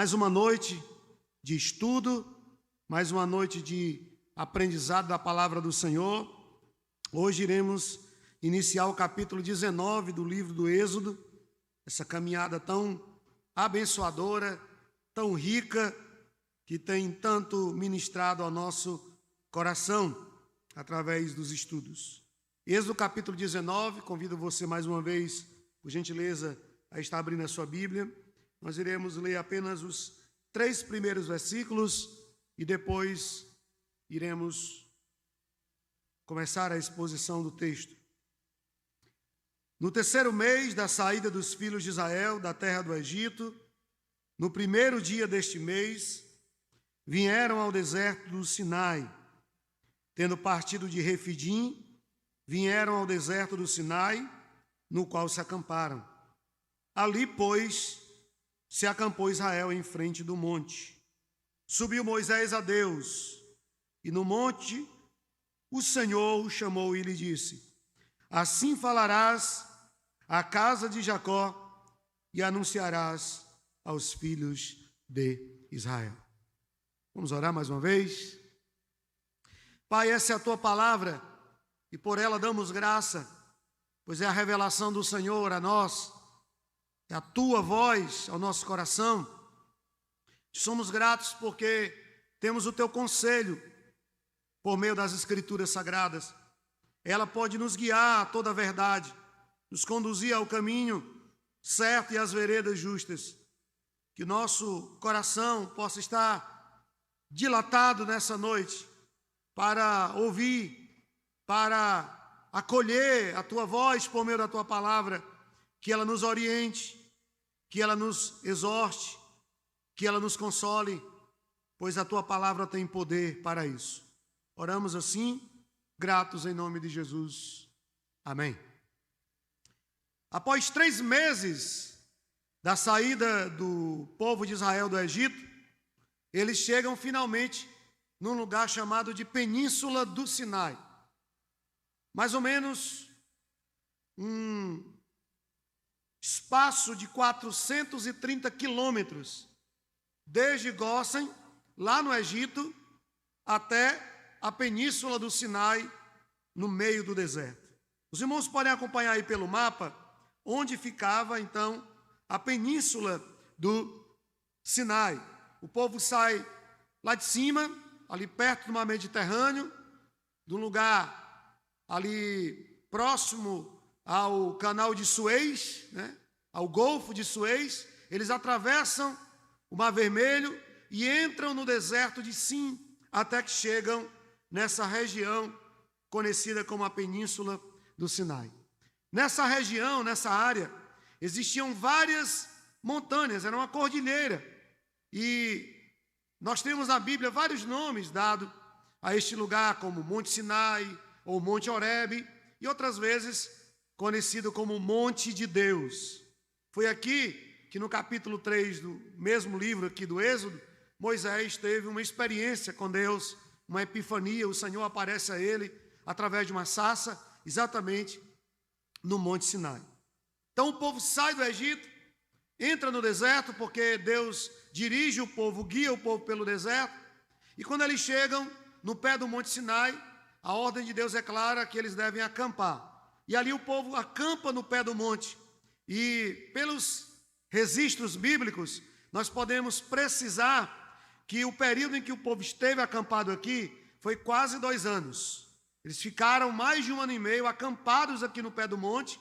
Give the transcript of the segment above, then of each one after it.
mais uma noite de estudo, mais uma noite de aprendizado da palavra do Senhor. Hoje iremos iniciar o capítulo 19 do livro do Êxodo, essa caminhada tão abençoadora, tão rica, que tem tanto ministrado ao nosso coração através dos estudos. Êxodo capítulo 19, convido você mais uma vez, por gentileza, a estar abrindo a sua Bíblia. Nós iremos ler apenas os 3 primeiros versículos e depois iremos começar a exposição do texto. No 3º mês da saída dos filhos de Israel da terra do Egito, no 1º dia deste mês, vieram ao deserto do Sinai. Tendo partido de Refidim, vieram ao deserto do Sinai, no qual se acamparam. Ali, pois, se acampou Israel em frente do monte. Subiu Moisés a Deus, e no monte o Senhor o chamou e lhe disse: Assim falarás à casa de Jacó e anunciarás aos filhos de Israel. Vamos orar mais uma vez? Pai, essa é a tua palavra e por ela damos graça, pois é a revelação do Senhor a nós, é a tua voz ao nosso coração. Somos gratos porque temos o teu conselho por meio das Escrituras Sagradas. Ela pode nos guiar a toda a verdade, nos conduzir ao caminho certo e às veredas justas. Que nosso coração possa estar dilatado nessa noite para ouvir, para acolher a tua voz por meio da tua palavra, que ela nos oriente, que ela nos exorte, que ela nos console, pois a tua palavra tem poder para isso. Oramos assim, gratos em nome de Jesus. Amém. Após 3 meses da saída do povo de Israel do Egito, eles chegam finalmente num lugar chamado de Península do Sinai. Mais ou menos um espaço de 430 quilômetros, desde Gósen, lá no Egito, até a Península do Sinai, no meio do deserto. Os irmãos podem acompanhar aí pelo mapa, onde ficava, então, a Península do Sinai. O povo sai lá de cima, ali perto do mar Mediterrâneo, de um lugar ali próximo ao canal de Suez, ao Golfo de Suez. Eles atravessam o Mar Vermelho e entram no deserto de Sim, até que chegam nessa região conhecida como a Península do Sinai. Nessa região, nessa área, existiam várias montanhas, era uma cordilheira. E nós temos na Bíblia vários nomes dados a este lugar, como Monte Sinai ou Monte Horebe, e outras vezes conhecido como Monte de Deus. Foi aqui que no capítulo 3 do mesmo livro aqui do Êxodo, Moisés teve uma experiência com Deus, uma epifania. O Senhor aparece a ele através de uma sarça, exatamente no Monte Sinai. Então o povo sai do Egito, entra no deserto, porque Deus dirige o povo, guia o povo pelo deserto, e quando eles chegam no pé do Monte Sinai, a ordem de Deus é clara que eles devem acampar. E ali o povo acampa no pé do monte. E pelos registros bíblicos, nós podemos precisar que o período em que o povo esteve acampado aqui foi quase 2 anos. Eles ficaram mais de 1 ano e meio acampados aqui no pé do monte.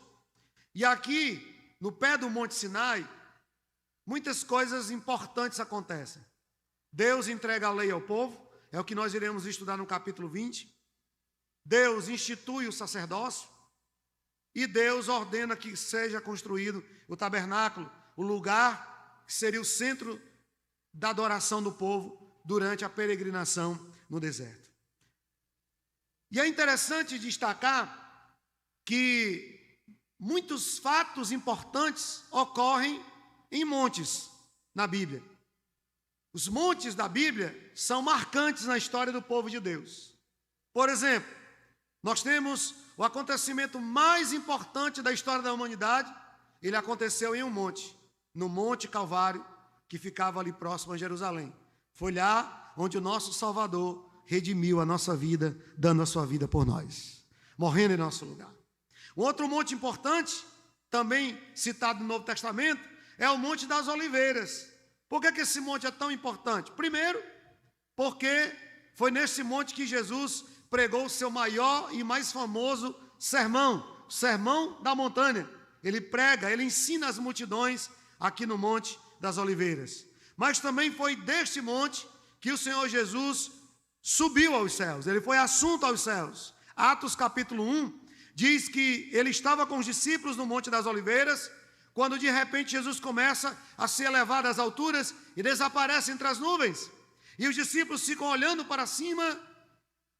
E aqui, no pé do Monte Sinai, muitas coisas importantes acontecem. Deus entrega a lei ao povo, é o que nós iremos estudar no capítulo 20. Deus institui o sacerdócio e Deus ordena que seja construído o tabernáculo, o lugar que seria o centro da adoração do povo durante a peregrinação no deserto. E é interessante destacar que muitos fatos importantes ocorrem em montes na Bíblia. Os montes da Bíblia são marcantes na história do povo de Deus. Por exemplo, nós temos o acontecimento mais importante da história da humanidade. Ele aconteceu em um monte, no Monte Calvário, que ficava ali próximo a Jerusalém. Foi lá onde o nosso Salvador redimiu a nossa vida, dando a sua vida por nós, morrendo em nosso lugar. Um outro monte importante, também citado no Novo Testamento, é o Monte das Oliveiras. Por que esse monte é tão importante? Primeiro, porque foi nesse monte que Jesus pregou o seu maior e mais famoso sermão, o Sermão da Montanha. Ele prega, ele ensina as multidões aqui no Monte das Oliveiras. Mas também foi deste monte que o Senhor Jesus subiu aos céus, ele foi assunto aos céus. Atos capítulo 1 diz que ele estava com os discípulos no Monte das Oliveiras, quando de repente Jesus começa a se elevar às alturas e desaparece entre as nuvens. E os discípulos ficam olhando para cima,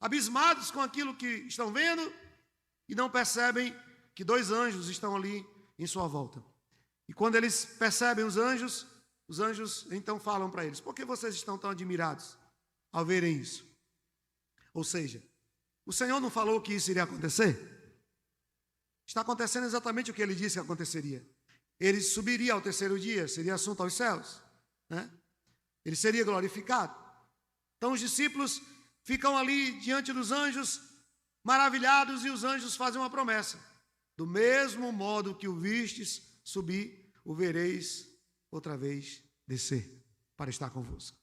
abismados com aquilo que estão vendo, e não percebem que 2 anjos estão ali em sua volta. E quando eles percebem os anjos então falam para eles: por que vocês estão tão admirados ao verem isso? Ou seja, o Senhor não falou que isso iria acontecer? Está acontecendo exatamente o que ele disse que aconteceria. Ele subiria ao 3º dia, seria assunto aos céus, né? Ele seria glorificado. Então os discípulos ficam ali diante dos anjos, maravilhados, e os anjos fazem uma promessa: do mesmo modo que o vistes subir, o vereis outra vez descer para estar convosco.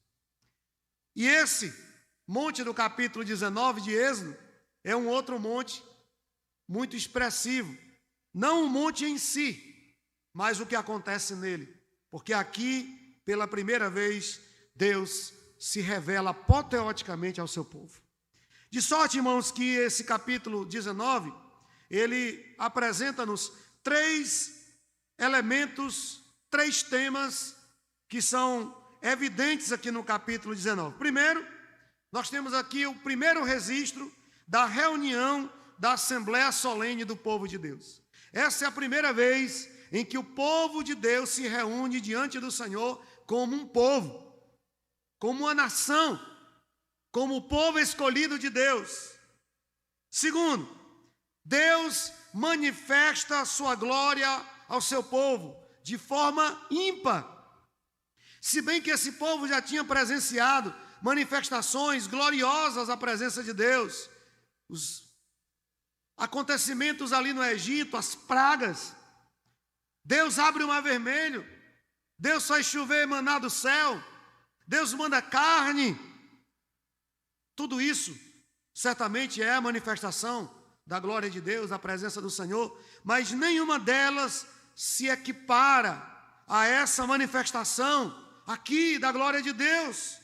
E esse monte do capítulo 19 de Êxodo é um outro monte muito expressivo. Não o monte em si, mas o que acontece nele. Porque aqui, pela primeira vez, Deus se revela apoteoticamente ao seu povo. De sorte, irmãos, que esse capítulo 19, ele apresenta-nos 3 elementos, 3 temas que são evidentes aqui no capítulo 19. Primeiro, nós temos aqui o primeiro registro da reunião da Assembleia Solene do povo de Deus. Essa é a primeira vez em que o povo de Deus se reúne diante do Senhor como um povo, como uma nação, como o povo escolhido de Deus. Segundo, Deus manifesta a sua glória ao seu povo de forma ímpar. Se bem que esse povo já tinha presenciado manifestações gloriosas à presença de Deus, os acontecimentos ali no Egito, as pragas, Deus abre o mar vermelho, Deus faz chover maná do céu, Deus manda carne. Tudo isso certamente é a manifestação da glória de Deus, da presença do Senhor, mas nenhuma delas se equipara a essa manifestação aqui da glória de Deus.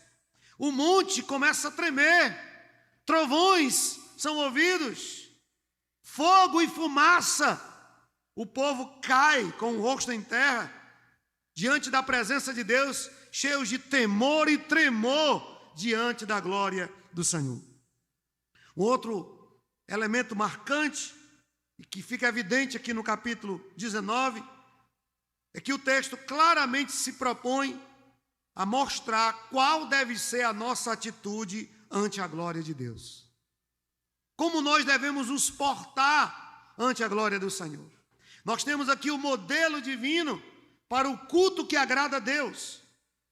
O monte começa a tremer, trovões são ouvidos, fogo e fumaça. O povo cai com o rosto em terra, diante da presença de Deus, cheios de temor e tremor diante da glória do Senhor. Um outro elemento marcante, e que fica evidente aqui no capítulo 19, é que o texto claramente se propõe a mostrar qual deve ser a nossa atitude ante a glória de Deus. Como nós devemos nos portar ante a glória do Senhor. Nós temos aqui o modelo divino para o culto que agrada a Deus.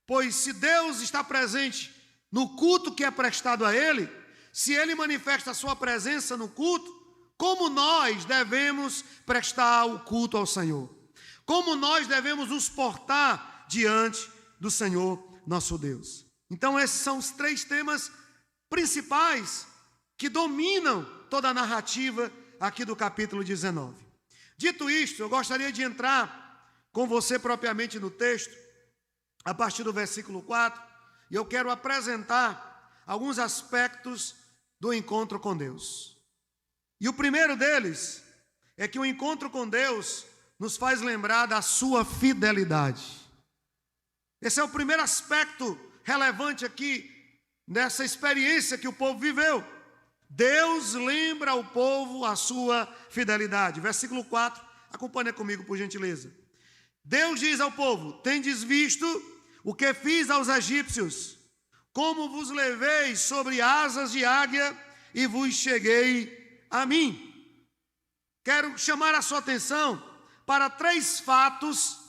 Pois se Deus está presente no culto que é prestado a Ele, se Ele manifesta a sua presença no culto, como nós devemos prestar o culto ao Senhor? Como nós devemos nos portar diante do Senhor nosso Deus? Então esses são os 3 temas principais que dominam toda a narrativa aqui do capítulo 19. Dito isto, eu gostaria de entrar com você propriamente no texto, a partir do versículo 4, e eu quero apresentar alguns aspectos do encontro com Deus. E o primeiro deles é que o encontro com Deus nos faz lembrar da sua fidelidade. Esse é o primeiro aspecto relevante aqui nessa experiência que o povo viveu. Deus lembra ao povo a sua fidelidade. Versículo 4, acompanha comigo por gentileza. Deus diz ao povo: tendes visto o que fiz aos egípcios, como vos levei sobre asas de águia e vos cheguei a mim. Quero chamar a sua atenção para 3 fatos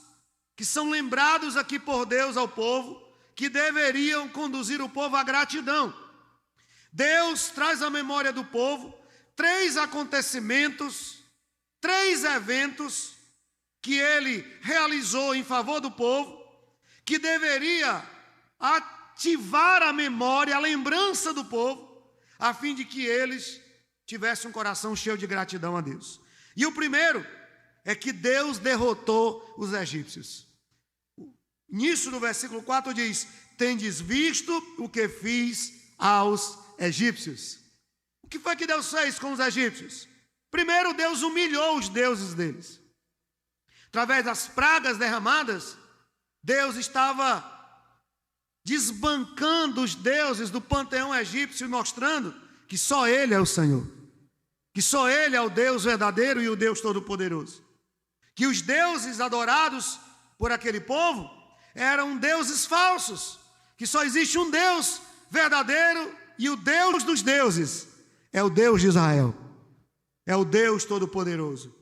que são lembrados aqui por Deus ao povo, que deveriam conduzir o povo à gratidão. Deus traz à memória do povo 3 acontecimentos, 3 eventos que ele realizou em favor do povo, que deveria ativar a memória, a lembrança do povo, a fim de que eles tivessem um coração cheio de gratidão a Deus. E o primeiro é que Deus derrotou os egípcios. Nisso, no versículo 4 diz: tendes visto o que fiz aos egípcios. O que foi que Deus fez com os egípcios? Primeiro, Deus humilhou os deuses deles. Através das pragas derramadas, Deus estava desbancando os deuses do panteão egípcio, mostrando que só Ele é o Senhor, que só Ele é o Deus verdadeiro e o Deus todo-poderoso. Que os deuses adorados por aquele povo eram deuses falsos, que só existe um Deus verdadeiro, e o Deus dos deuses é o Deus de Israel, é o Deus todo-poderoso.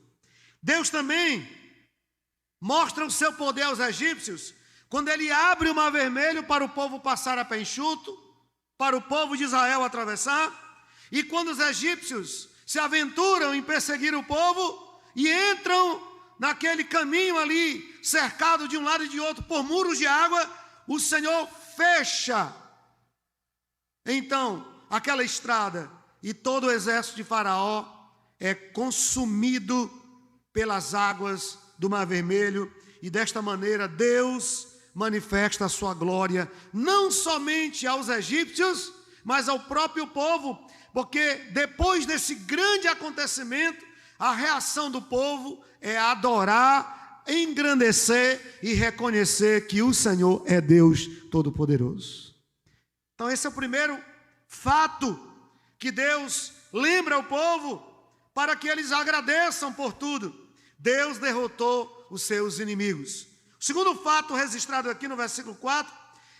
Deus também mostra o seu poder aos egípcios quando ele abre o mar vermelho para o povo passar a pé enxuto, para o povo de Israel atravessar, e quando os egípcios se aventuram em perseguir o povo e entram naquele caminho ali, cercado de um lado e de outro por muros de água, o Senhor fecha então aquela estrada, e todo o exército de Faraó é consumido pelas águas do Mar Vermelho, e desta maneira Deus manifesta a sua glória, não somente aos egípcios, mas ao próprio povo, porque depois desse grande acontecimento, a reação do povo é adorar, engrandecer e reconhecer que o Senhor é Deus Todo-Poderoso. Então esse é o primeiro fato que Deus lembra ao povo, para que eles agradeçam por tudo. Deus derrotou os seus inimigos. O segundo fato registrado aqui no versículo 4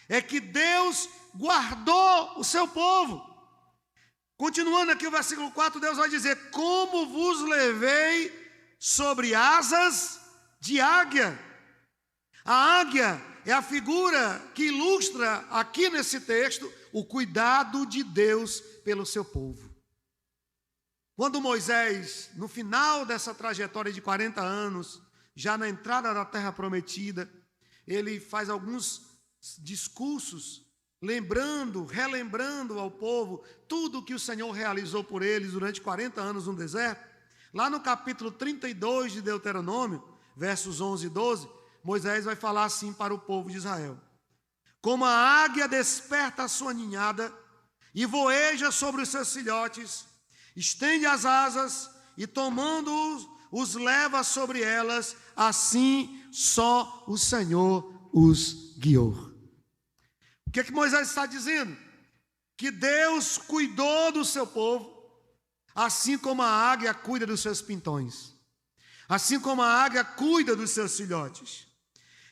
é que Deus guardou o seu povo. Continuando aqui o versículo 4, Deus vai dizer: como vos levei sobre asas de águia. A águia é a figura que ilustra aqui nesse texto o cuidado de Deus pelo seu povo. Quando Moisés, no final dessa trajetória de 40 anos, já na entrada da terra prometida, ele faz alguns discursos, relembrando ao povo tudo o que o Senhor realizou por eles durante 40 anos no deserto. Lá no capítulo 32 de Deuteronômio, versos 11 e 12, Moisés vai falar assim para o povo de Israel: como a águia desperta a sua ninhada e voeja sobre os seus filhotes, estende as asas e tomando-os, os leva sobre elas, assim só o Senhor os guiou. O que é que Moisés está dizendo? Que Deus cuidou do seu povo, assim como a águia cuida dos seus pintões, assim como a águia cuida dos seus filhotes.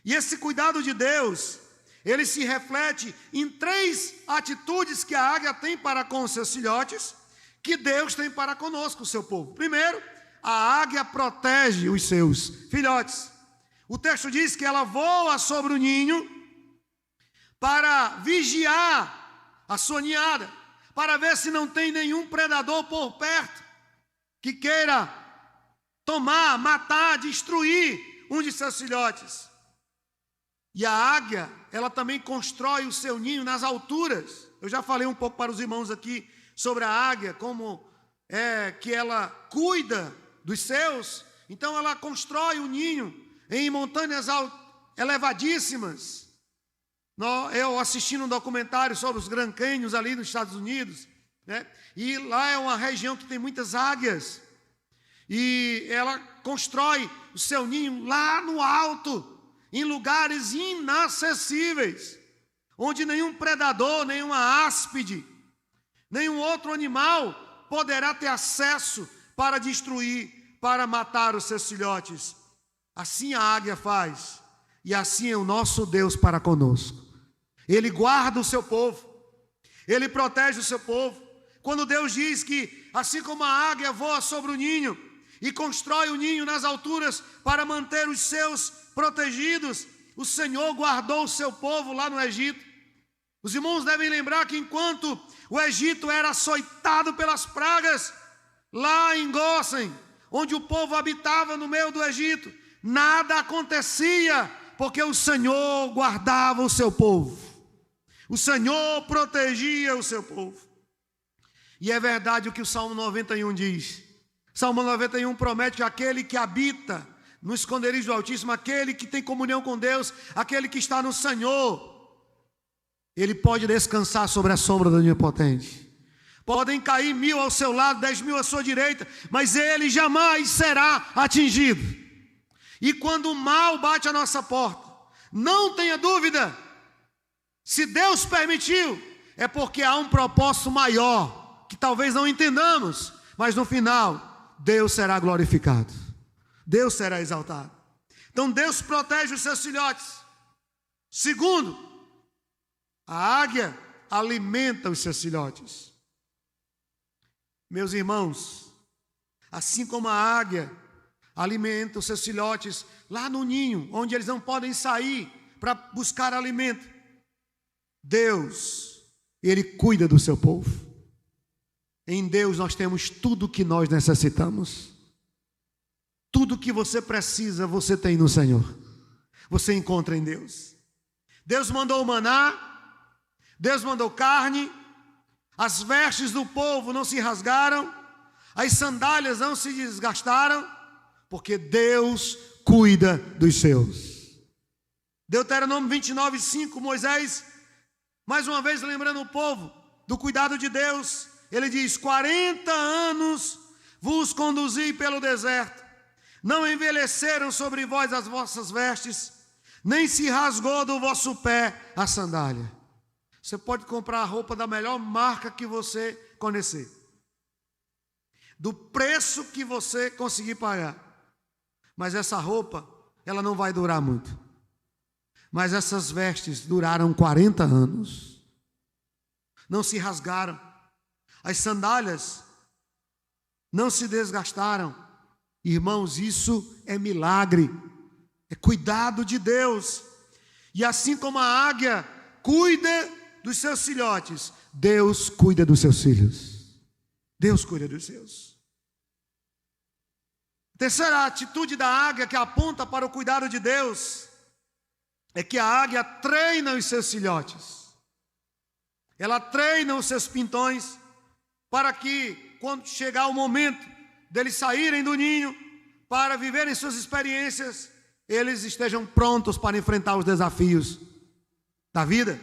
E esse cuidado de Deus, ele se reflete em 3 atitudes que a águia tem para com os seus filhotes, que Deus tem para conosco, o seu povo. Primeiro, a águia protege os seus filhotes. O texto diz que ela voa sobre o ninho para vigiar a sua ninhada, para ver se não tem nenhum predador por perto que queira tomar, matar, destruir um de seus filhotes. E a águia, ela também constrói o seu ninho nas alturas. Eu já falei um pouco para os irmãos aqui sobre a águia, como é que ela cuida dos seus. Então ela constrói o ninho em montanhas elevadíssimas. Eu assistindo um documentário sobre os Grand Canyons ali nos Estados Unidos, né? E lá é uma região que tem muitas águias, e ela constrói o seu ninho lá no alto, em lugares inacessíveis, onde nenhum predador, nenhuma áspide, nenhum outro animal poderá ter acesso para destruir, para matar os seus filhotes. Assim a águia faz, e assim é o nosso Deus para conosco. Ele guarda o seu povo, ele protege o seu povo. Quando Deus diz que assim como a águia voa sobre o ninho e constrói o ninho nas alturas para manter os seus protegidos. O Senhor guardou o seu povo lá no Egito. Os irmãos devem lembrar que enquanto o Egito era açoitado pelas pragas, lá em Gósen, onde o povo habitava no meio do Egito, nada acontecia, porque o Senhor guardava o seu povo. O Senhor protegia o seu povo. E é verdade o que o Salmo 91 diz. Salmo 91 promete que aquele que habita no esconderijo do Altíssimo, aquele que tem comunhão com Deus, aquele que está no Senhor, ele pode descansar sobre a sombra do Onipotente. Podem cair 1000 ao seu lado, 10.000 à sua direita, mas ele jamais será atingido. E quando o mal bate à nossa porta, não tenha dúvida, se Deus permitiu, é porque há um propósito maior, que talvez não entendamos, mas no final, Deus será glorificado, Deus será exaltado. Então Deus protege os seus filhotes. Segundo, a águia alimenta os seus filhotes. Meus irmãos, assim como a águia alimenta os seus filhotes lá no ninho, onde eles não podem sair para buscar alimento, Deus, Ele cuida do seu povo. Em Deus nós temos tudo o que nós necessitamos. Tudo que você precisa, você tem no Senhor. Você encontra em Deus. Deus mandou o maná, Deus mandou carne, as vestes do povo não se rasgaram, as sandálias não se desgastaram, porque Deus cuida dos seus. Deuteronômio 29:5, Moisés, mais uma vez lembrando o povo do cuidado de Deus, ele diz: 40 anos vos conduzi pelo deserto, não envelheceram sobre vós as vossas vestes, nem se rasgou do vosso pé a sandália. Você pode comprar a roupa da melhor marca que você conhecer, do preço que você conseguir pagar, mas essa roupa, ela não vai durar muito. Mas essas vestes duraram 40 anos, não se rasgaram, as sandálias não se desgastaram. Irmãos, isso é milagre, é cuidado de Deus. E assim como a águia cuida dos seus filhotes, Deus cuida dos seus filhos. Deus cuida dos seus. Terceira atitude da águia que aponta para o cuidado de Deus é que a águia treina os seus filhotes. Ela treina os seus pintões para que, quando chegar o momento deles saírem do ninho para viverem suas experiências, eles estejam prontos para enfrentar os desafios da vida.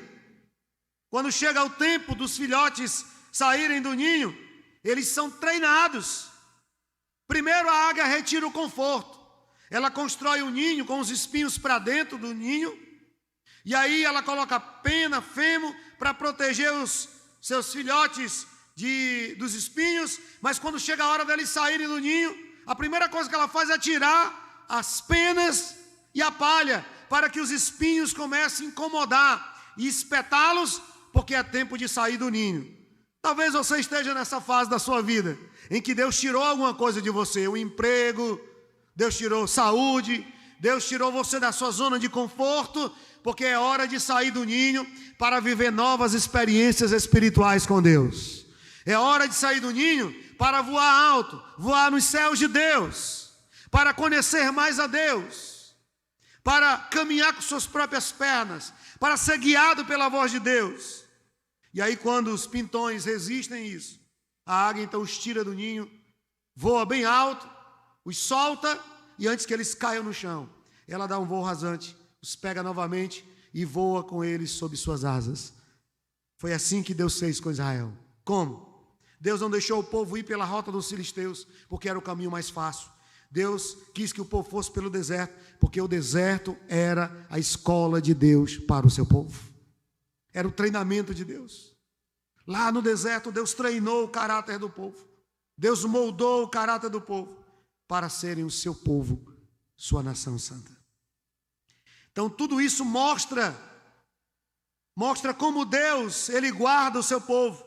Quando chega o tempo dos filhotes saírem do ninho, eles são treinados. Primeiro a águia retira o conforto. Ela constrói o ninho com os espinhos para dentro do ninho, e aí ela coloca pena, feno, para proteger os seus filhotes dos espinhos. Mas quando chega a hora deles saírem do ninho, a primeira coisa que ela faz é tirar as penas e a palha, para que os espinhos comecem a incomodar e espetá-los, porque é tempo de sair do ninho. Talvez você esteja nessa fase da sua vida, em que Deus tirou alguma coisa de você, um emprego, Deus tirou saúde, Deus tirou você da sua zona de conforto, porque é hora de sair do ninho para viver novas experiências espirituais com Deus. É hora de sair do ninho para voar alto, voar nos céus de Deus, para conhecer mais a Deus, para caminhar com suas próprias pernas, para ser guiado pela voz de Deus. E aí, quando os pintões resistem a isso, a águia então os tira do ninho, voa bem alto, os solta, e antes que eles caiam no chão, ela dá um voo rasante, os pega novamente e voa com eles sob suas asas. Foi assim que Deus fez com Israel. Como? Deus não deixou o povo ir pela rota dos filisteus, porque era o caminho mais fácil. Deus quis que o povo fosse pelo deserto, porque o deserto era a escola de Deus para o seu povo. Era o treinamento de Deus. Lá no deserto, Deus treinou o caráter do povo. Deus moldou o caráter do povo para serem o seu povo, sua nação santa. Então tudo isso mostra como Deus, Ele guarda o seu povo.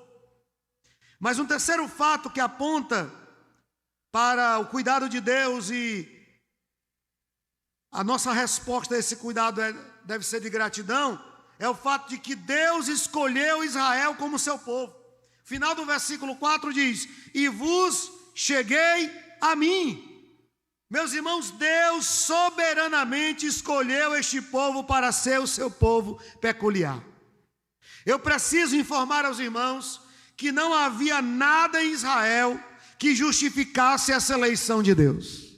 Mas um terceiro fato que aponta para o cuidado de Deus, e a nossa resposta a esse cuidado deve ser de gratidão, é o fato de que Deus escolheu Israel como seu povo. Final do versículo 4 diz: e vos cheguei a mim. Meus irmãos, Deus soberanamente escolheu este povo para ser o seu povo peculiar. Eu preciso informar aos irmãos que não havia nada em Israel que justificasse essa eleição de Deus.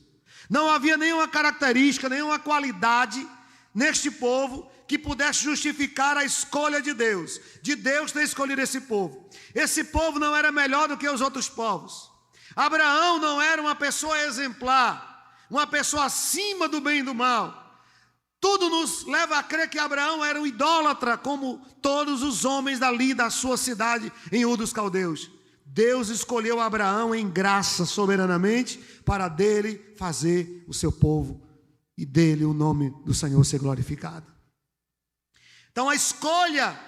Não havia nenhuma característica, nenhuma qualidade neste povo que pudesse justificar a escolha de Deus ter escolhido esse povo. Esse povo não era melhor do que os outros povos. Abraão não era uma pessoa exemplar, uma pessoa acima do bem e do mal. Tudo nos leva a crer que Abraão era um idólatra, como todos os homens dali da sua cidade em Ur dos Caldeus. Deus escolheu Abraão em graça soberanamente para dele fazer o seu povo e dele o nome do Senhor ser glorificado. Então a escolha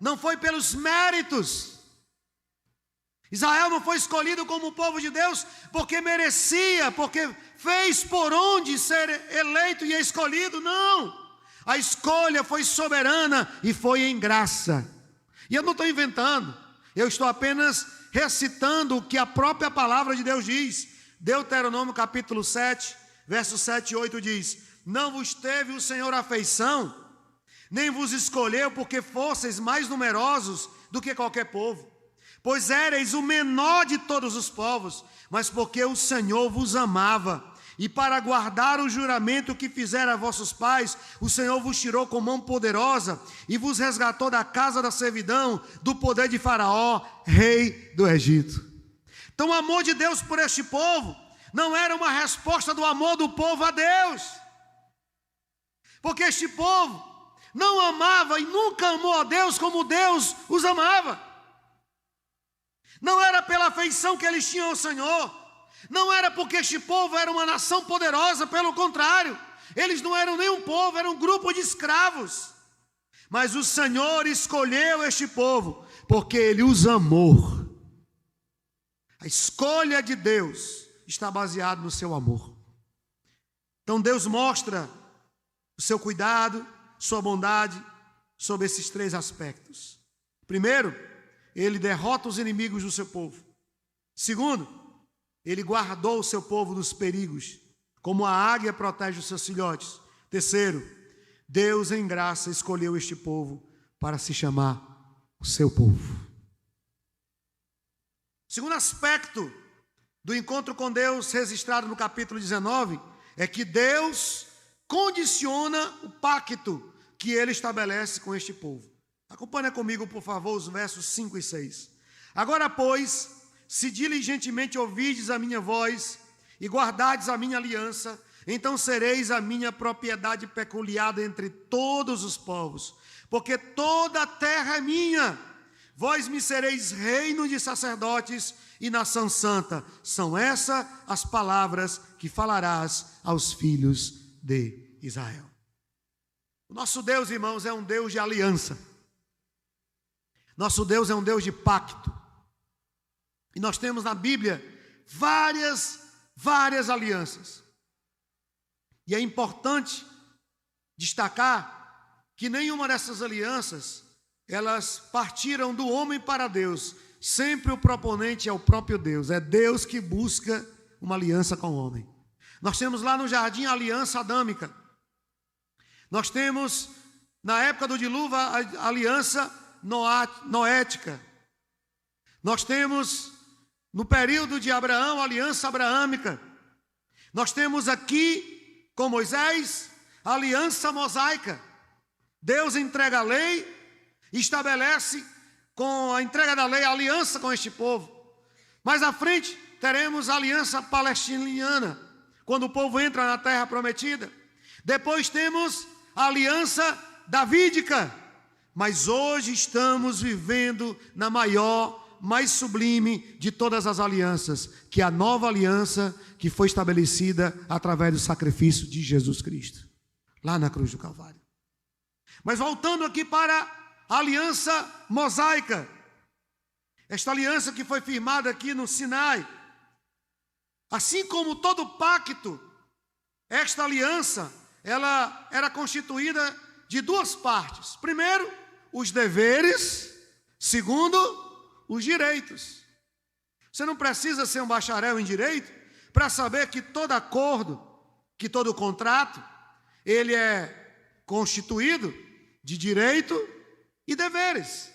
não foi pelos méritos. Israel não foi escolhido como povo de Deus porque merecia, porque fez por onde ser eleito e escolhido. Não, a escolha foi soberana e foi em graça. E eu não estou inventando, eu estou apenas recitando o que a própria palavra de Deus diz. Deuteronômio capítulo 7, versos 7 e 8 diz: não vos teve o Senhor afeição, nem vos escolheu porque fosseis mais numerosos do que qualquer povo, pois éreis o menor de todos os povos, mas porque o Senhor vos amava, e para guardar o juramento que fizera a vossos pais, o Senhor vos tirou com mão poderosa e vos resgatou da casa da servidão, do poder de Faraó, rei do Egito. Então o amor de Deus por este povo não era uma resposta do amor do povo a Deus, porque este povo não amava e nunca amou a Deus como Deus os amava. Não era pela afeição que eles tinham ao Senhor, não era porque este povo era uma nação poderosa, pelo contrário, eles não eram nem um povo, eram um grupo de escravos. Mas o Senhor escolheu este povo porque Ele os amou. A escolha de Deus está baseada no seu amor. Então Deus mostra o seu cuidado, sua bondade sobre esses três aspectos. Primeiro, Ele derrota os inimigos do seu povo. Segundo, Ele guardou o seu povo dos perigos, como a águia protege os seus filhotes. Terceiro, Deus em graça escolheu este povo para se chamar o seu povo. Segundo aspecto do encontro com Deus registrado no capítulo 19 é que Deus condiciona o pacto que Ele estabelece com este povo. Acompanha comigo, por favor, os versos 5 e 6. Agora, pois, se diligentemente ouvides a minha voz e guardardes a minha aliança, então sereis a minha propriedade peculiar entre todos os povos, porque toda a terra é minha. Vós me sereis reino de sacerdotes e nação santa. São essas as palavras que falarás aos filhos de Israel. O nosso Deus, irmãos, é um Deus de aliança. Nosso Deus é um Deus de pacto. E nós temos na Bíblia várias alianças. E é importante destacar que nenhuma dessas alianças, elas partiram do homem para Deus. Sempre o proponente é o próprio Deus. É Deus que busca uma aliança com o homem. Nós temos lá no jardim a aliança adâmica. Nós temos, na época do dilúvio, a aliança noética. Nós temos, no período de Abraão, a aliança abraâmica. Nós temos aqui, com Moisés, a aliança mosaica. Deus entrega a lei, estabelece com a entrega da lei a aliança com este povo. Mais à frente teremos a aliança palestiniana, quando o povo entra na terra prometida. Depois temos a aliança davídica. Mas hoje estamos vivendo na maior, mais sublime de todas as alianças, que é a nova aliança que foi estabelecida através do sacrifício de Jesus Cristo, lá na cruz do Calvário. Mas voltando aqui para a aliança mosaica, esta aliança que foi firmada aqui no Sinai, Assim como todo pacto, esta aliança, ela era constituída de duas partes. Primeiro, os deveres. Segundo, os direitos. Você não precisa ser um bacharel em direito para saber que todo acordo, que todo contrato, ele é constituído de direito e deveres.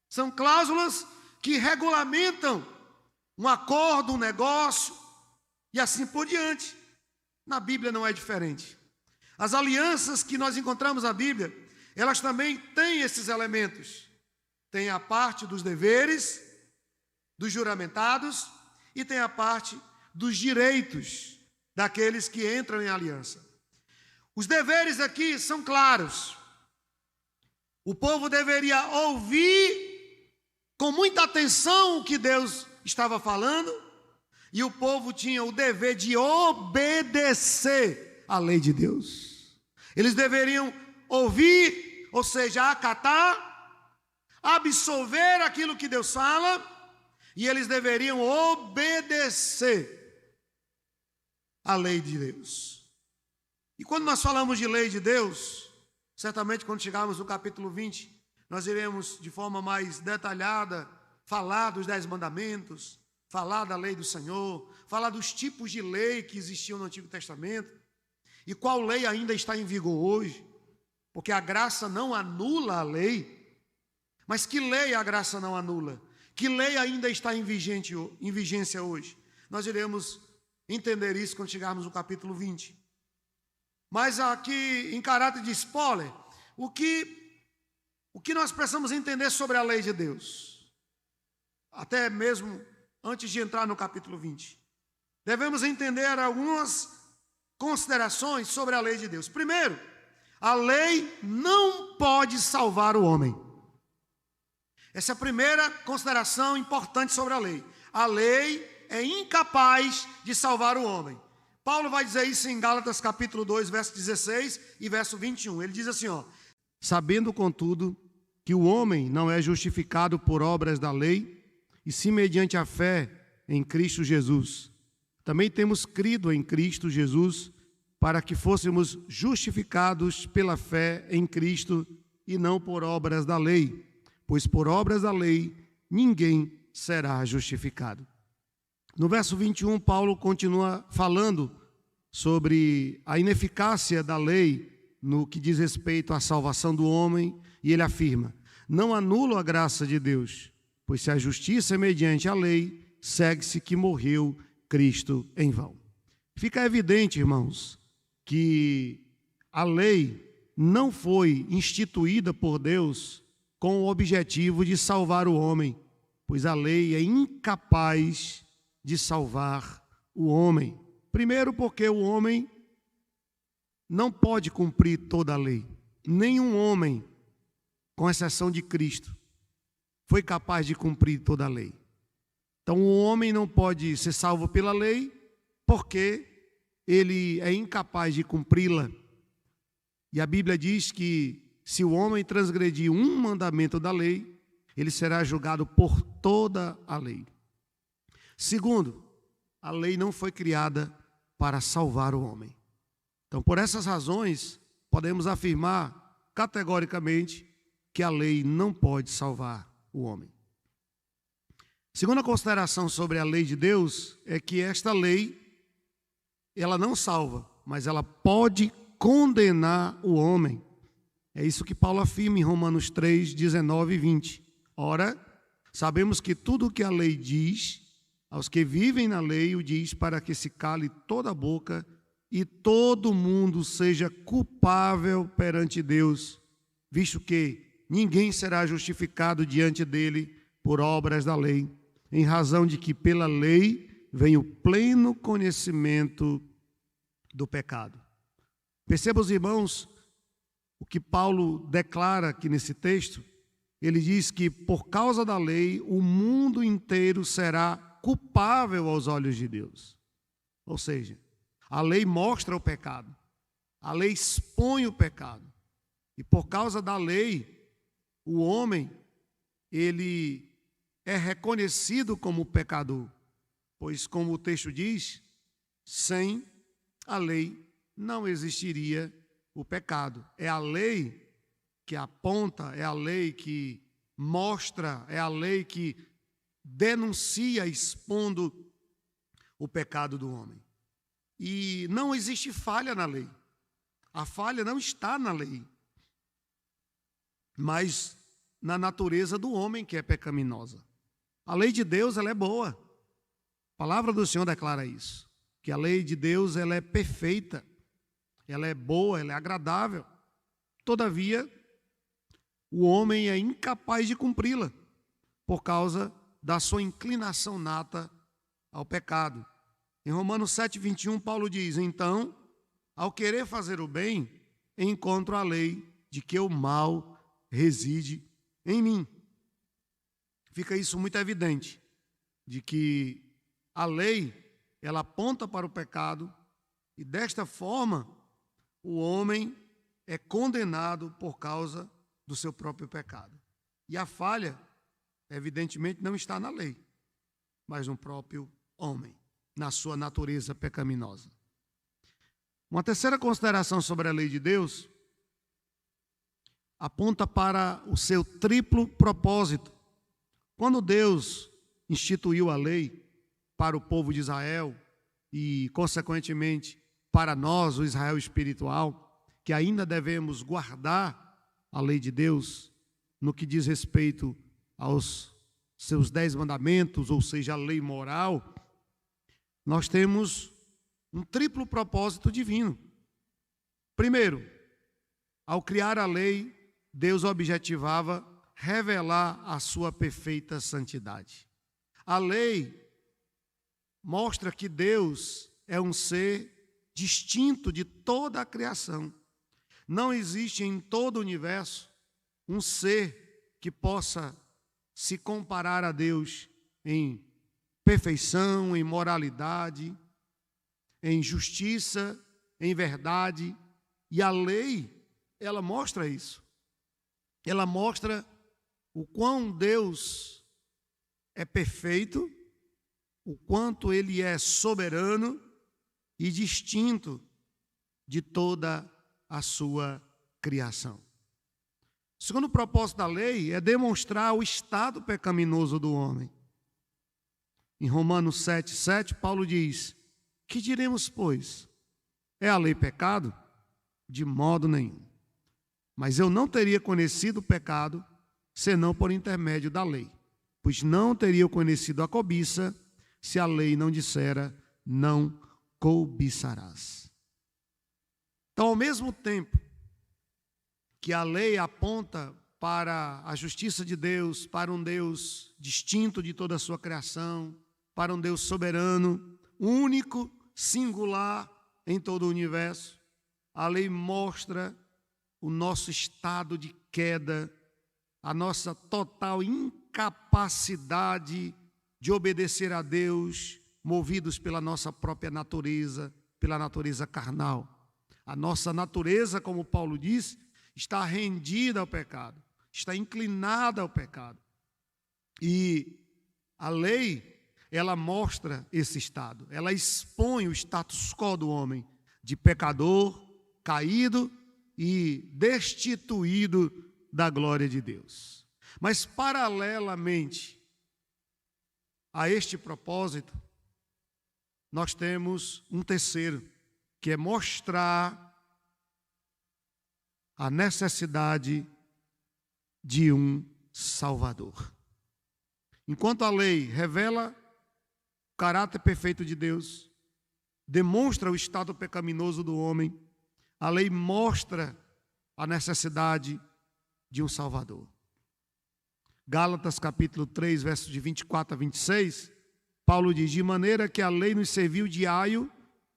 São cláusulas que regulamentam um acordo, um negócio e assim por diante. Na Bíblia não é diferente. As alianças que nós encontramos na Bíblia, elas também têm esses elementos. Tem a parte dos deveres, dos juramentados, e tem a parte dos direitos daqueles que entram em aliança. Os deveres aqui são claros. O povo deveria ouvir com muita atenção o que Deus estava falando, e o povo tinha o dever de obedecer à lei de Deus. Eles deveriam ouvir, ou seja, acatar, absorver aquilo que Deus fala, e eles deveriam obedecer à lei de Deus. E quando nós falamos de lei de Deus, certamente quando chegarmos no capítulo 20, nós iremos de forma mais detalhada falar dos 10 mandamentos, falar da lei do Senhor, falar dos tipos de lei que existiam no Antigo Testamento e qual lei ainda está em vigor hoje, porque a graça não anula a lei. Mas que lei a graça não anula? Que lei ainda está em vigência hoje? Nós iremos entender isso quando chegarmos no capítulo 20. Mas aqui, em caráter de spoiler, o que nós precisamos entender sobre a lei de Deus? Até mesmo antes de entrar no capítulo 20. Devemos entender algumas considerações sobre a lei de Deus. Primeiro, a lei não pode salvar o homem. Essa é a primeira consideração importante sobre a lei. A lei é incapaz de salvar o homem. Paulo vai dizer isso em Gálatas capítulo 2, verso 16 e verso 21. Ele diz assim, sabendo, contudo, que o homem não é justificado por obras da lei, e sim mediante a fé em Cristo Jesus. Também temos crido em Cristo Jesus, para que fôssemos justificados pela fé em Cristo e não por obras da lei, pois por obras da lei ninguém será justificado. No verso 21, Paulo continua falando sobre a ineficácia da lei no que diz respeito à salvação do homem, e ele afirma: não anulo a graça de Deus, pois se a justiça é mediante a lei, segue-se que morreu Cristo em vão. Fica evidente, irmãos, que a lei não foi instituída por Deus com o objetivo de salvar o homem, pois a lei é incapaz de salvar o homem. Primeiro, porque o homem não pode cumprir toda a lei. Nenhum homem, com exceção de Cristo, foi capaz de cumprir toda a lei. Então o homem não pode ser salvo pela lei porque ele é incapaz de cumpri-la. E a Bíblia diz que se o homem transgredir um mandamento da lei, ele será julgado por toda a lei. Segundo, a lei não foi criada para salvar o homem. Então, por essas razões, podemos afirmar categoricamente que a lei não pode salvar o homem. Segunda consideração sobre a lei de Deus é que esta lei, ela não salva, mas ela pode condenar o homem. É isso que Paulo afirma em Romanos 3, 19 e 20. Ora, sabemos que tudo o que a lei diz, aos que vivem na lei, o diz para que se cale toda a boca e todo mundo seja culpável perante Deus, visto que ninguém será justificado diante dele por obras da lei, em razão de que pela lei vem o pleno conhecimento do pecado. Perceba, os irmãos, o que Paulo declara aqui nesse texto. Ele diz que por causa da lei o mundo inteiro será culpável aos olhos de Deus. Ou seja, a lei mostra o pecado, a lei expõe o pecado, e por causa da lei o homem, ele é reconhecido como pecador. pois, como o texto diz, sem a lei não existiria o pecado. É a lei que aponta, é a lei que mostra, é a lei que denuncia, expondo o pecado do homem. E não existe falha na lei. A falha não está na lei, mas na natureza do homem que é pecaminosa. A lei de Deus, ela é boa. A palavra do Senhor declara isso, que a lei de Deus, ela é perfeita, ela é boa, ela é agradável. Todavia, o homem é incapaz de cumpri-la por causa da sua inclinação nata ao pecado. Em Romanos 7:21, Paulo diz: então, ao querer fazer o bem, encontro a lei de que o mal reside em mim. Fica isso muito evidente, de que a lei, ela aponta para o pecado, e desta forma, o homem é condenado por causa do seu próprio pecado. E a falha, evidentemente, não está na lei, mas no próprio homem, na sua natureza pecaminosa. Uma terceira consideração sobre a lei de Deus aponta para o seu triplo propósito. Quando Deus instituiu a lei para o povo de Israel e, consequentemente, para nós, o Israel espiritual, que ainda devemos guardar a lei de Deus no que diz respeito aos seus 10 mandamentos, ou seja, a lei moral, nós temos um triplo propósito divino. Primeiro, ao criar a lei, Deus objetivava revelar a sua perfeita santidade. A lei mostra que Deus é um ser distinto de toda a criação. Não existe em todo o universo um ser que possa se comparar a Deus em perfeição, em moralidade, em justiça, em verdade. E a lei, ela mostra isso. Ela mostra o quão Deus é perfeito, o quanto Ele é soberano e distinto de toda a sua criação. O segundo propósito da lei é demonstrar o estado pecaminoso do homem. Em Romanos 7:7, Paulo diz: que diremos, pois? É a lei pecado? De modo nenhum. Mas eu não teria conhecido o pecado, senão por intermédio da lei. Pois não teria conhecido a cobiça, se a lei não dissera, não cobiçarás. Então, ao mesmo tempo que a lei aponta para a justiça de Deus, para um Deus distinto de toda a sua criação, para um Deus soberano, único, singular em todo o universo, a lei mostra o nosso estado de queda, a nossa total incapacidade de obedecer a Deus, movidos pela nossa própria natureza, pela natureza carnal. A nossa natureza, como Paulo diz, está rendida ao pecado, está inclinada ao pecado. E a lei, ela mostra esse estado, ela expõe o status quo do homem, de pecador, caído e destituído da glória de Deus. Mas, paralelamente a este propósito, nós temos um terceiro, que é mostrar a necessidade de um Salvador. Enquanto a lei revela o caráter perfeito de Deus, demonstra o estado pecaminoso do homem, a lei mostra a necessidade de um Salvador. Gálatas capítulo 3, versos de 24 a 26, Paulo diz: de maneira que a lei nos serviu de aio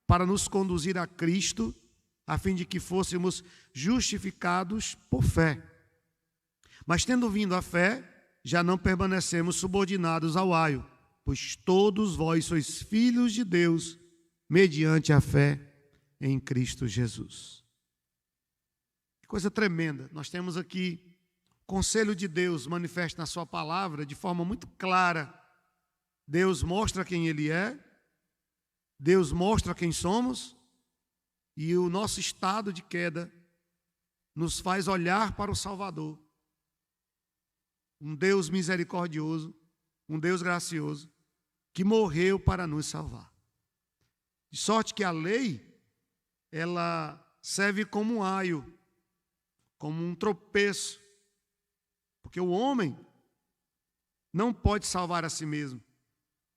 para nos conduzir a Cristo, a fim de que fôssemos justificados por fé. Mas tendo vindo a fé, já não permanecemos subordinados ao aio, pois todos vós sois filhos de Deus, mediante a fé em Cristo Jesus. Que coisa tremenda. Nós temos aqui o conselho de Deus manifesto na sua palavra de forma muito clara, Deus mostra quem Ele é, Deus mostra quem somos, e o nosso estado de queda nos faz olhar para o Salvador, um Deus misericordioso, um Deus gracioso, que morreu para nos salvar. De sorte que a lei, ela serve como um aio, como um tropeço, porque o homem não pode salvar a si mesmo,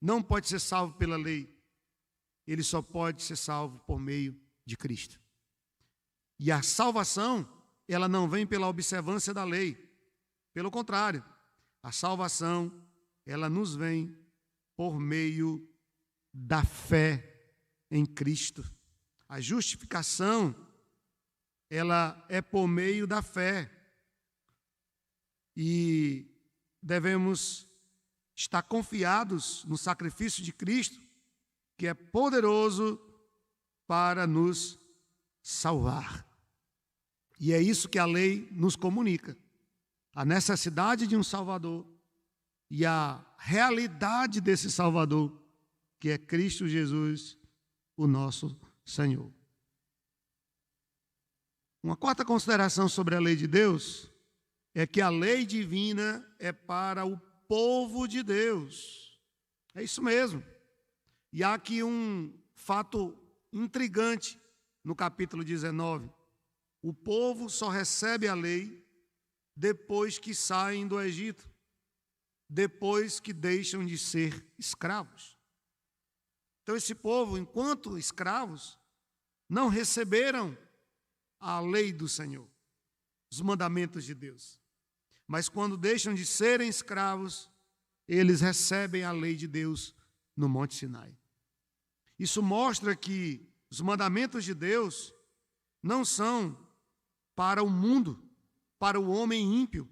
não pode ser salvo pela lei, ele só pode ser salvo por meio de Cristo. E a salvação, ela não vem pela observância da lei, pelo contrário, a salvação, ela nos vem por meio da fé em Cristo. A justificação, ela é por meio da fé. E devemos estar confiados no sacrifício de Cristo, que é poderoso para nos salvar. E é isso que a lei nos comunica. A necessidade de um Salvador e a realidade desse Salvador, que é Cristo Jesus, o nosso Senhor. Uma quarta consideração sobre a lei de Deus é que a lei divina é para o povo de Deus. É isso mesmo. E há aqui um fato intrigante no capítulo 19. O povo só recebe a lei depois que saem do Egito, depois que deixam de ser escravos. Então esse povo, enquanto escravos, não receberam a lei do Senhor, os mandamentos de Deus. Mas quando deixam de serem escravos, eles recebem a lei de Deus no Monte Sinai. Isso mostra que os mandamentos de Deus não são para o mundo, para o homem ímpio,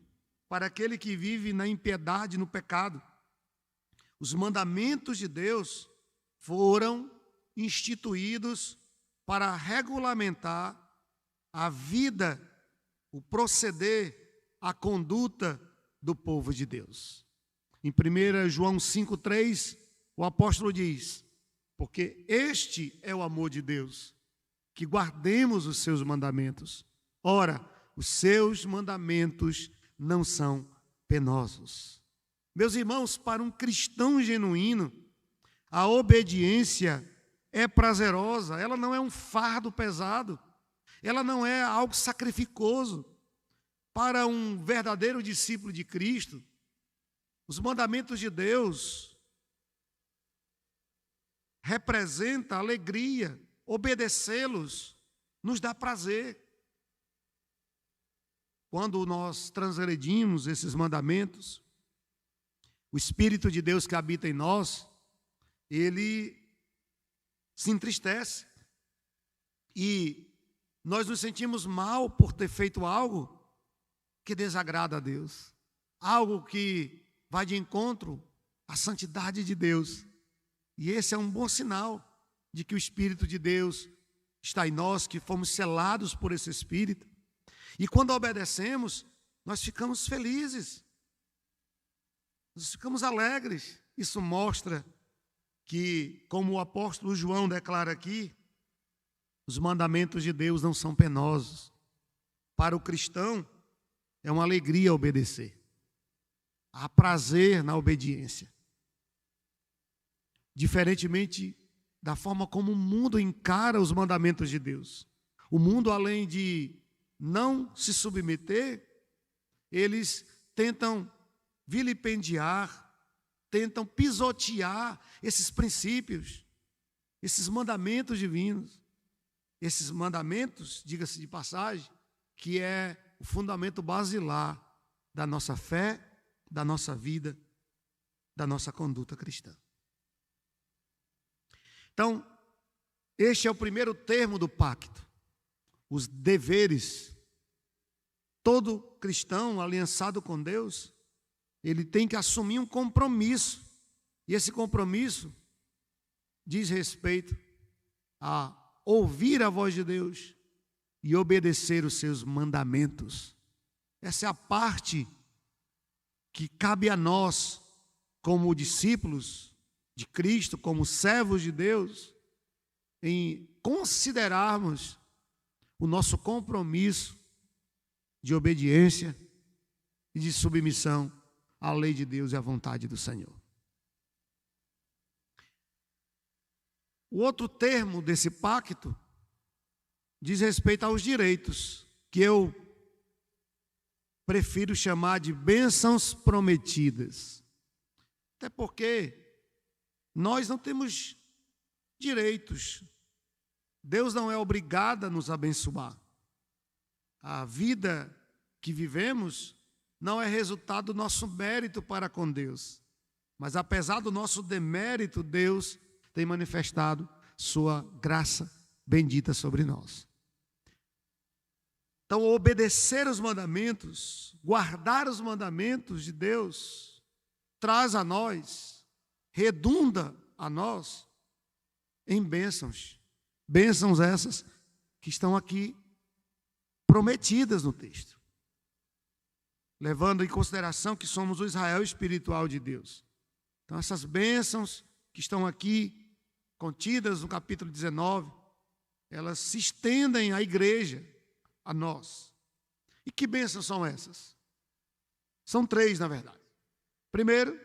para aquele que vive na impiedade, no pecado. Os mandamentos de Deus foram instituídos para regulamentar a vida, o proceder, a conduta do povo de Deus. Em 1 João 5,3, o apóstolo diz: porque este é o amor de Deus, que guardemos os seus mandamentos. Ora, os seus mandamentos não são penosos. Meus irmãos, para um cristão genuíno, a obediência é prazerosa, ela não é um fardo pesado, ela não é algo sacrificoso. Para um verdadeiro discípulo de Cristo, os mandamentos de Deus representam alegria, obedecê-los nos dá prazer. Quando nós transgredimos esses mandamentos, o Espírito de Deus que habita em nós, ele se entristece. E nós nos sentimos mal por ter feito algo que desagrada a Deus. Algo que vai de encontro à santidade de Deus. E esse é um bom sinal de que o Espírito de Deus está em nós, que fomos selados por esse Espírito. E quando obedecemos, nós ficamos felizes, nós ficamos alegres. Isso mostra que, como o apóstolo João declara aqui, os mandamentos de Deus não são penosos. Para o cristão, é uma alegria obedecer. Há prazer na obediência. Diferentemente da forma como o mundo encara os mandamentos de Deus. O mundo, além de não se submeter, eles tentam vilipendiar, tentam pisotear esses princípios, esses mandamentos divinos. Esses mandamentos, diga-se de passagem, que é o fundamento basilar da nossa fé, da nossa vida, da nossa conduta cristã. Então, este é o primeiro termo do pacto, os deveres. Todo cristão aliançado com Deus, ele tem que assumir um compromisso. E esse compromisso diz respeito a ouvir a voz de Deus e obedecer os seus mandamentos. Essa é a parte que cabe a nós, como discípulos de Cristo, como servos de Deus, em considerarmos o nosso compromisso de obediência e de submissão à lei de Deus e à vontade do Senhor. O outro termo desse pacto diz respeito aos direitos, que eu prefiro chamar de bênçãos prometidas. Até porque nós não temos direitos. Deus não é obrigado a nos abençoar. A vida que vivemos não é resultado do nosso mérito para com Deus. Mas apesar do nosso demérito, Deus tem manifestado sua graça bendita sobre nós. Então, obedecer os mandamentos, guardar os mandamentos de Deus, traz a nós, redunda a nós em bênçãos. Bênçãos essas que estão aqui prometidas no texto, levando em consideração que somos o Israel espiritual de Deus. Então, essas bênçãos que estão aqui contidas no capítulo 19, elas se estendem à igreja, a nós. E que bênçãos são essas? São três, na verdade. Primeiro,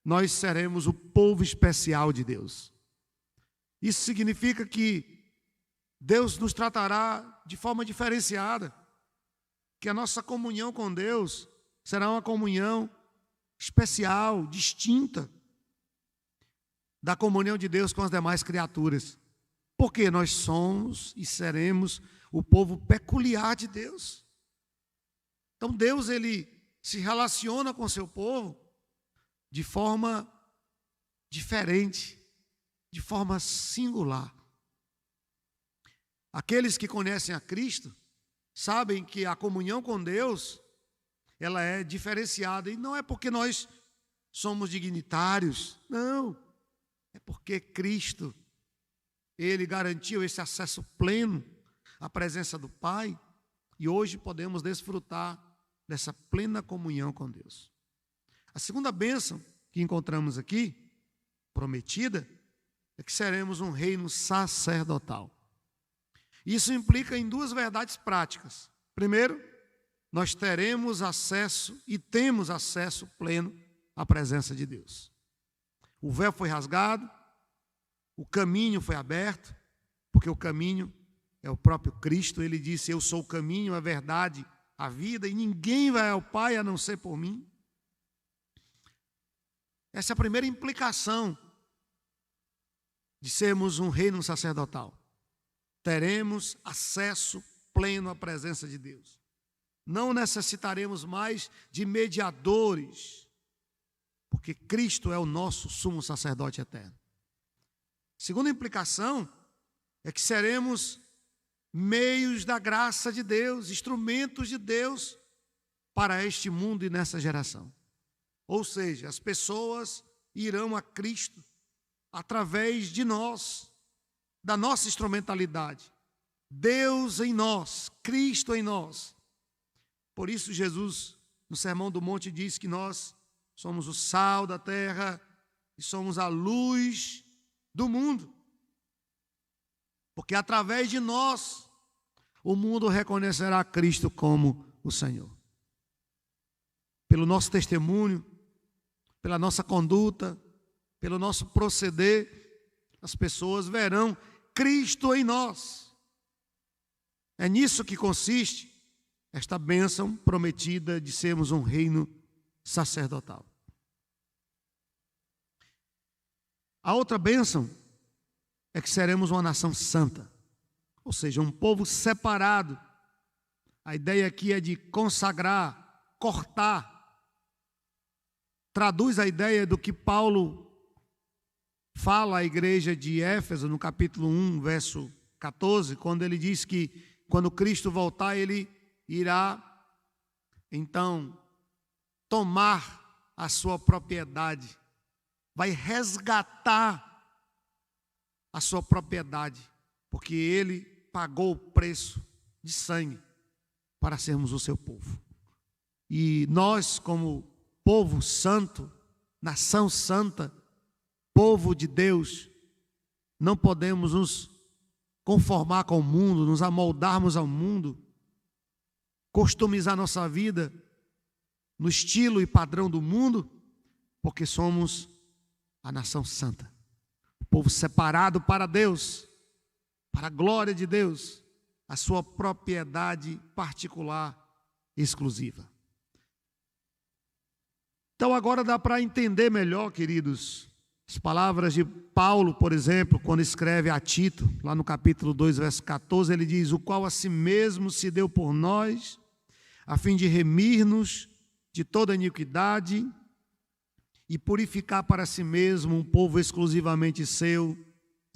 nós seremos o povo especial de Deus. Isso significa que Deus nos tratará de forma diferenciada, que a nossa comunhão com Deus será uma comunhão especial, distinta da comunhão de Deus com as demais criaturas. Porque nós somos e seremos o povo peculiar de Deus. Então Deus, ele se relaciona com o seu povo de forma diferente, de forma singular. Aqueles que conhecem a Cristo sabem que a comunhão com Deus, ela é diferenciada. E não é porque nós somos dignitários, não. É porque Cristo, ele garantiu esse acesso pleno à presença do Pai, e hoje podemos desfrutar dessa plena comunhão com Deus. A segunda bênção que encontramos aqui, prometida, é que seremos um reino sacerdotal. Isso implica em duas verdades práticas. Primeiro, nós teremos acesso e temos acesso pleno à presença de Deus. O véu foi rasgado, o caminho foi aberto, porque o caminho é o próprio Cristo. Ele disse: eu sou o caminho, a verdade, a vida, e ninguém vai ao Pai a não ser por mim. Essa é a primeira implicação de sermos um reino sacerdotal. Teremos acesso pleno à presença de Deus. Não necessitaremos mais de mediadores, porque Cristo é o nosso sumo sacerdote eterno. Segunda implicação é que seremos meios da graça de Deus, instrumentos de Deus para este mundo e nessa geração. Ou seja, as pessoas irão a Cristo através de nós, da nossa instrumentalidade. Deus em nós, Cristo em nós. Por isso Jesus, no Sermão do Monte, diz que nós somos o sal da terra e somos a luz do mundo. Porque através de nós, o mundo reconhecerá Cristo como o Senhor. Pelo nosso testemunho, pela nossa conduta, pelo nosso proceder, as pessoas verão Cristo em nós. É nisso que consiste esta bênção prometida de sermos um reino sacerdotal. A outra bênção é que seremos uma nação santa, ou seja, um povo separado. A ideia aqui é de consagrar, cortar. Traduz a ideia do que Paulo fala à igreja de Éfeso, no capítulo 1, verso 14, quando ele diz que quando Cristo voltar, ele irá, então, tomar a sua propriedade, vai resgatar a sua propriedade, porque ele pagou o preço de sangue para sermos o seu povo. E nós, como povo santo, nação santa, povo de Deus, não podemos nos conformar com o mundo, nos amoldarmos ao mundo, customizar nossa vida no estilo e padrão do mundo, porque somos a nação santa, o povo separado para Deus, para a glória de Deus, a sua propriedade particular e exclusiva. Então agora dá para entender melhor, queridos, as palavras de Paulo, por exemplo, quando escreve a Tito, lá no capítulo 2, verso 14, ele diz: o qual a si mesmo se deu por nós, a fim de remir-nos de toda iniquidade e purificar para si mesmo um povo exclusivamente seu,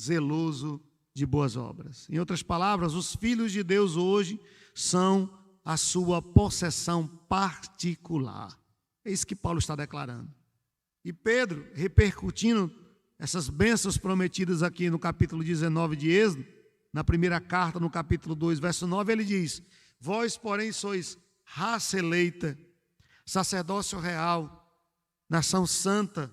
zeloso de boas obras. Em outras palavras, os filhos de Deus hoje são a sua possessão particular. É isso que Paulo está declarando. E Pedro, repercutindo essas bênçãos prometidas aqui no capítulo 19 de Êxodo, na primeira carta, no capítulo 2, verso 9, ele diz: vós, porém, sois raça eleita, sacerdócio real, nação santa,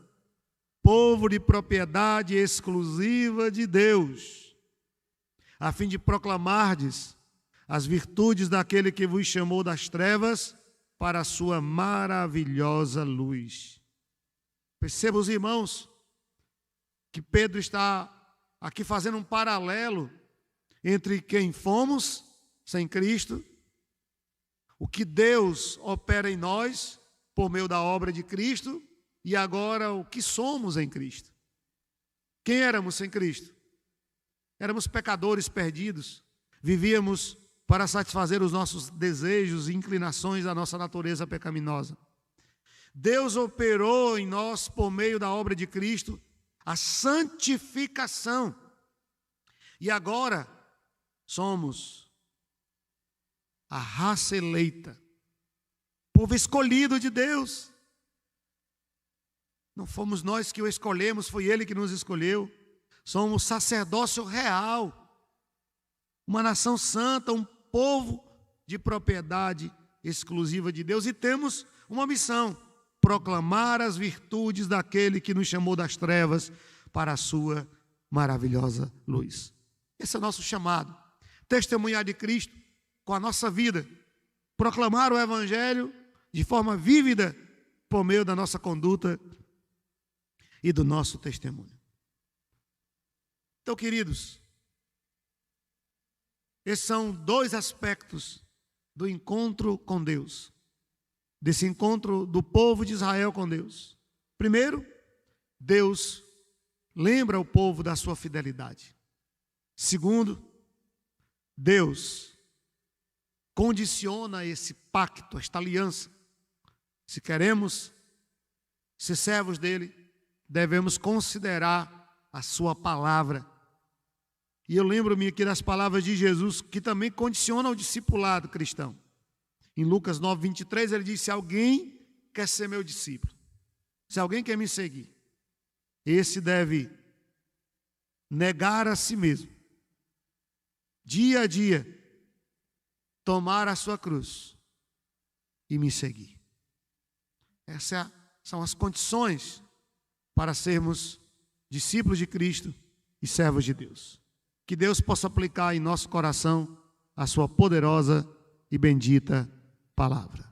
povo de propriedade exclusiva de Deus, a fim de proclamardes as virtudes daquele que vos chamou das trevas para a sua maravilhosa luz. Perceba, os irmãos, que Pedro está aqui fazendo um paralelo entre quem fomos sem Cristo, o que Deus opera em nós por meio da obra de Cristo, e agora o que somos em Cristo. Quem éramos sem Cristo? Éramos pecadores perdidos, vivíamos para satisfazer os nossos desejos e inclinações da nossa natureza pecaminosa. Deus operou em nós, por meio da obra de Cristo, a santificação. E agora somos a raça eleita, povo escolhido de Deus. Não fomos nós que o escolhemos, foi Ele que nos escolheu. Somos sacerdócio real, uma nação santa, um povo de propriedade exclusiva de Deus. E temos uma missão: proclamar as virtudes daquele que nos chamou das trevas para a sua maravilhosa luz. Esse é o nosso chamado: testemunhar de Cristo com a nossa vida, proclamar o Evangelho de forma vívida por meio da nossa conduta e do nosso testemunho. Então, queridos, esses são dois aspectos do encontro com Deus, desse encontro do povo de Israel com Deus. Primeiro, Deus lembra o povo da sua fidelidade. Segundo, Deus condiciona esse pacto, esta aliança. Se queremos ser servos dele, devemos considerar a sua palavra. E eu lembro-me aqui das palavras de Jesus, que também condiciona o discipulado cristão. Em Lucas 9, 23, ele diz: se alguém quer ser meu discípulo, se alguém quer me seguir, esse deve negar a si mesmo, dia a dia, tomar a sua cruz e me seguir. Essas são as condições para sermos discípulos de Cristo e servos de Deus. Que Deus possa aplicar em nosso coração a sua poderosa e bendita palavra.